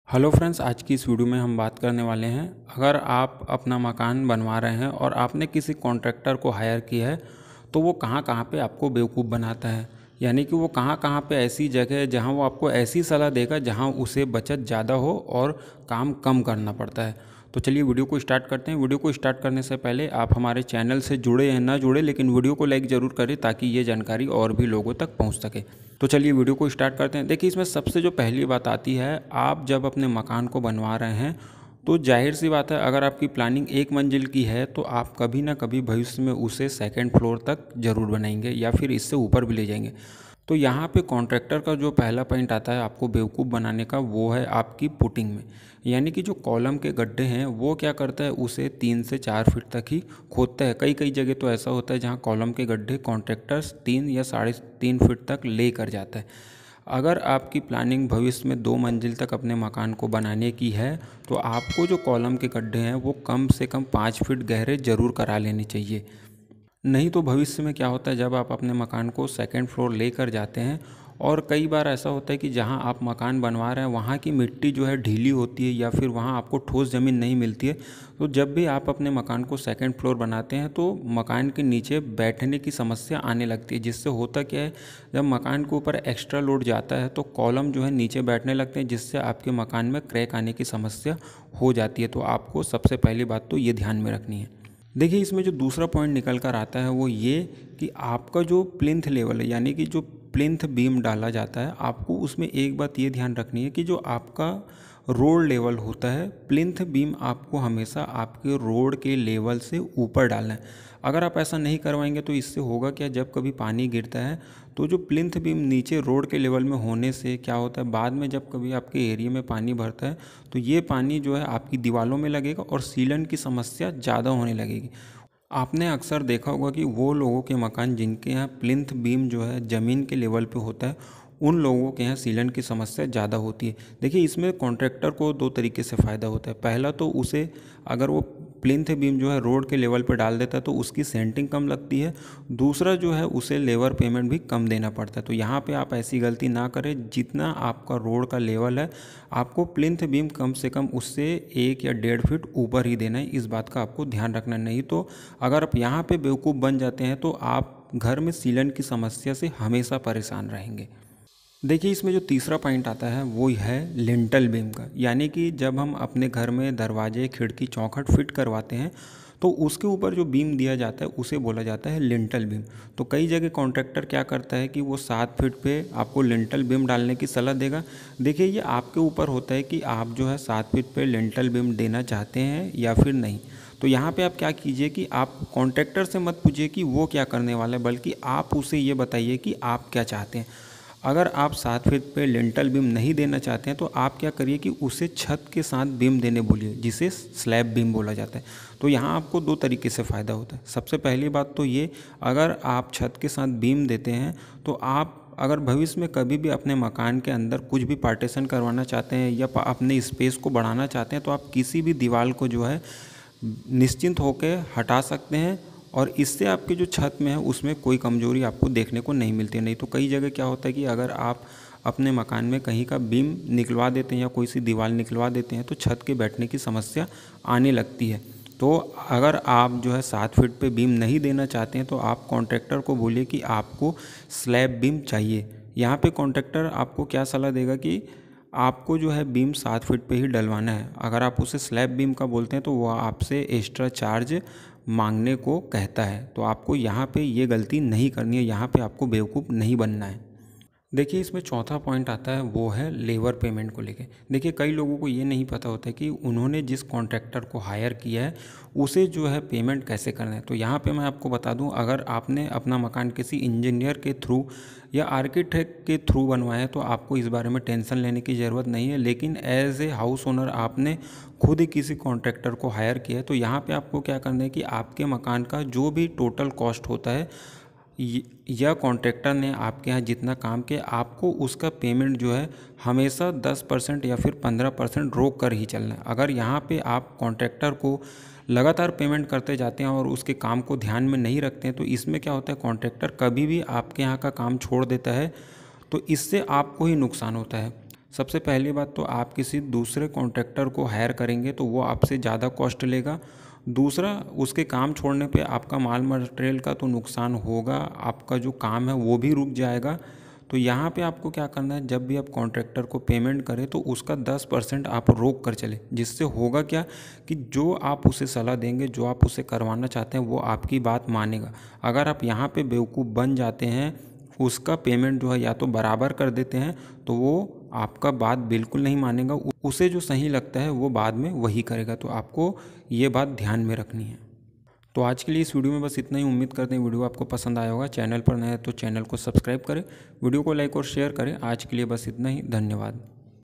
Hello friends, आज की इस वीडियो में हम बात करने वाले हैं। अगर आप अपना मकान बनवा रहे हैं और आपने किसी कॉन्ट्रैक्टर को हायर किया है तो वो कहाँ कहाँ पे आपको बेवकूफ़ बनाता है। यानी कि वो कहाँ कहाँ पे ऐसी जगह है जहाँ वो आपको ऐसी सलाह देगा जहाँ उसे बचत ज़्यादा हो और काम कम करना पड़ता है। तो चलिए वीडियो को स्टार्ट करते हैं। वीडियो को स्टार्ट करने से पहले आप हमारे चैनल से जुड़े या ना जुड़े, लेकिन वीडियो को लाइक ज़रूर करें ताकि ये जानकारी और भी लोगों तक पहुँच सके। तो चलिए वीडियो को स्टार्ट करते हैं। देखिए, इसमें सबसे जो पहली बात आती है, आप जब अपने मकान को बनवा रहे हैं तो जाहिर सी बात है, अगर आपकी प्लानिंग एक मंजिल की है तो आप कभी ना कभी भविष्य में उसे सेकंड फ्लोर तक ज़रूर बनाएंगे या फिर इससे ऊपर भी ले जाएंगे। तो यहाँ पे कॉन्ट्रैक्टर का जो पहला पॉइंट आता है आपको बेवकूफ़ बनाने का, वो है आपकी पुटिंग में। यानी कि जो कॉलम के गड्ढे हैं वो क्या करता है, उसे 3 से 4 फीट तक ही खोदता है। कई कई जगह तो ऐसा होता है जहाँ कॉलम के गड्ढे कॉन्ट्रैक्टर्स 3 या 3.5 फीट तक ले कर जाता है। अगर आपकी प्लानिंग भविष्य में 2 मंजिल तक अपने मकान को बनाने की है तो आपको जो कॉलम के गड्ढे हैं वो कम से कम 5 फीट गहरे ज़रूर करा लेने चाहिए। नहीं तो भविष्य में क्या होता है, जब आप अपने मकान को सेकंड फ्लोर लेकर जाते हैं और कई बार ऐसा होता है कि जहां आप मकान बनवा रहे हैं वहां की मिट्टी जो है ढीली होती है या फिर वहां आपको ठोस ज़मीन नहीं मिलती है। तो जब भी आप अपने मकान को सेकंड फ्लोर बनाते हैं तो मकान के नीचे बैठने की समस्या आने लगती है, जिससे होता क्या है, जब मकान के ऊपर एक्स्ट्रा लोड जाता है तो कॉलम जो है नीचे बैठने लगते हैं, जिससे आपके मकान में क्रैक आने की समस्या हो जाती है। तो आपको सबसे पहली बात तो ये ध्यान में रखनी है। देखिए, इसमें जो दूसरा पॉइंट निकल कर आता है वो ये कि आपका जो प्लिंथ लेवल है, यानी कि जो प्लिंथ बीम डाला जाता है, आपको उसमें एक बात ये ध्यान रखनी है कि जो आपका रोड लेवल होता है, प्लिंथ बीम आपको हमेशा आपके रोड के लेवल से ऊपर डालना है। अगर आप ऐसा नहीं करवाएंगे तो इससे होगा क्या, जब कभी पानी गिरता है तो जो प्लिंथ बीम नीचे रोड के लेवल में होने से क्या होता है, बाद में जब कभी आपके एरिया में पानी भरता है तो ये पानी जो है आपकी दीवारों में लगेगा और सीलन की समस्या ज़्यादा होने लगेगी। आपने अक्सर देखा होगा कि वो लोगों के मकान जिनके यहाँ प्लिंथ बीम जो है ज़मीन के लेवल पे होता है, उन लोगों के यहाँ सीलन की समस्या ज़्यादा होती है। देखिए, इसमें कॉन्ट्रैक्टर को दो तरीके से फ़ायदा होता है। पहला तो उसे, अगर वो प्लिंथ बीम जो है रोड के लेवल पर डाल देता है तो उसकी सेंटिंग कम लगती है। दूसरा जो है, उसे लेबर पेमेंट भी कम देना पड़ता है। तो यहाँ पे आप ऐसी गलती ना करें। जितना आपका रोड का लेवल है, आपको प्लिंथ बीम कम से कम उससे 1 या 1.5 फीट ऊपर ही देना है। इस बात का आपको ध्यान रखना। नहीं तो अगर आप यहाँ पे बेवकूफ़ बन जाते हैं तो आप घर में सीलन की समस्या से हमेशा परेशान रहेंगे। देखिए, इसमें जो तीसरा पॉइंट आता है वो है लिंटल बीम का। यानी कि जब हम अपने घर में दरवाजे, खिड़की, चौखट फिट करवाते हैं तो उसके ऊपर जो बीम दिया जाता है उसे बोला जाता है लिंटल बीम। तो कई जगह कॉन्ट्रैक्टर क्या करता है कि वो 7 फीट पे आपको लिंटल बीम डालने की सलाह देगा। देखिए, ये आपके ऊपर होता है कि आप जो है 7 फीट पे लिंटल बीम देना चाहते हैं या फिर नहीं। तो यहाँ पे आप क्या कीजिए कि आप कॉन्ट्रैक्टर से मत पूछिए कि वो क्या करने वाला है, बल्कि आप उसे ये बताइए कि आप क्या चाहते हैं। अगर आप 7 फीट पे लिंटल बीम नहीं देना चाहते हैं तो आप क्या करिए कि उसे छत के साथ बीम देने बोलिए, जिसे स्लैब बीम बोला जाता है। तो यहाँ आपको दो तरीके से फ़ायदा होता है। सबसे पहली बात तो ये, अगर आप छत के साथ बीम देते हैं तो आप अगर भविष्य में कभी भी अपने मकान के अंदर कुछ भी पार्टीशन करवाना चाहते हैं या अपने स्पेस को बढ़ाना चाहते हैं तो आप किसी भी दीवार को जो है निश्चिंत होकर हटा सकते हैं और इससे आपके जो छत में है उसमें कोई कमज़ोरी आपको देखने को नहीं मिलती है। नहीं तो कई जगह क्या होता है कि अगर आप अपने मकान में कहीं का बीम निकलवा देते हैं या कोई सी दीवार निकलवा देते हैं तो छत के बैठने की समस्या आने लगती है। तो अगर आप जो है 7 फीट पे बीम नहीं देना चाहते हैं तो आप कॉन्ट्रैक्टर को बोलिए कि आपको स्लैब बीम चाहिए। यहाँ पे कॉन्ट्रैक्टर आपको क्या सलाह देगा कि आपको जो है बीम 7 फीट पे ही डलवाना है। अगर आप उसे स्लैब बीम का बोलते हैं तो वह आपसे एक्स्ट्रा चार्ज मांगने को कहता है। तो आपको यहाँ पे ये गलती नहीं करनी है, यहाँ पे आपको बेवकूफ़ नहीं बनना है। देखिए, इसमें चौथा पॉइंट आता है वो है लेबर पेमेंट को लेके। देखिए, कई लोगों को ये नहीं पता होता है कि उन्होंने जिस कॉन्ट्रैक्टर को हायर किया है उसे जो है पेमेंट कैसे करना है। तो यहाँ पे मैं आपको बता दूँ, अगर आपने अपना मकान किसी इंजीनियर के थ्रू या आर्किटेक्ट के थ्रू बनवाया है तो आपको इस बारे में टेंशन लेने की ज़रूरत नहीं है। लेकिन एज ए हाउस ओनर आपने खुद ही किसी कॉन्ट्रैक्टर को हायर किया है तो यहाँ पर आपको क्या करना है कि आपके मकान का जो भी टोटल कॉस्ट होता है या कॉन्ट्रैक्टर ने आपके यहाँ जितना काम किया, आपको उसका पेमेंट जो है हमेशा 10% या फिर 15% रोक कर ही चलना है। अगर यहाँ पे आप कॉन्ट्रैक्टर को लगातार पेमेंट करते जाते हैं और उसके काम को ध्यान में नहीं रखते हैं तो इसमें क्या होता है, कॉन्ट्रैक्टर कभी भी आपके यहाँ का काम छोड़ देता है तो इससे आपको ही नुकसान होता है। सबसे पहली बात तो आप किसी दूसरे कॉन्ट्रैक्टर को हायर करेंगे तो वो आपसे ज़्यादा कॉस्ट लेगा। दूसरा, उसके काम छोड़ने पे आपका माल मटेरियल का तो नुकसान होगा, आपका जो काम है वो भी रुक जाएगा। तो यहाँ पे आपको क्या करना है, जब भी आप कॉन्ट्रैक्टर को पेमेंट करें तो उसका 10% आप रोक कर चले। जिससे होगा क्या कि जो आप उसे सलाह देंगे, जो आप उसे करवाना चाहते हैं, वो आपकी बात मानेगा। अगर आप यहाँ पे बेवकूफ़ बन जाते हैं, उसका पेमेंट जो है या तो बराबर कर देते हैं, तो वो आपका बात बिल्कुल नहीं मानेगा। उसे जो सही लगता है वो बाद में वही करेगा। तो आपको ये बात ध्यान में रखनी है। तो आज के लिए इस वीडियो में बस इतना ही। उम्मीद करते हैं वीडियो आपको पसंद आया होगा। चैनल पर नए हैं तो चैनल को सब्सक्राइब करें, वीडियो को लाइक और शेयर करें। आज के लिए बस इतना ही। धन्यवाद।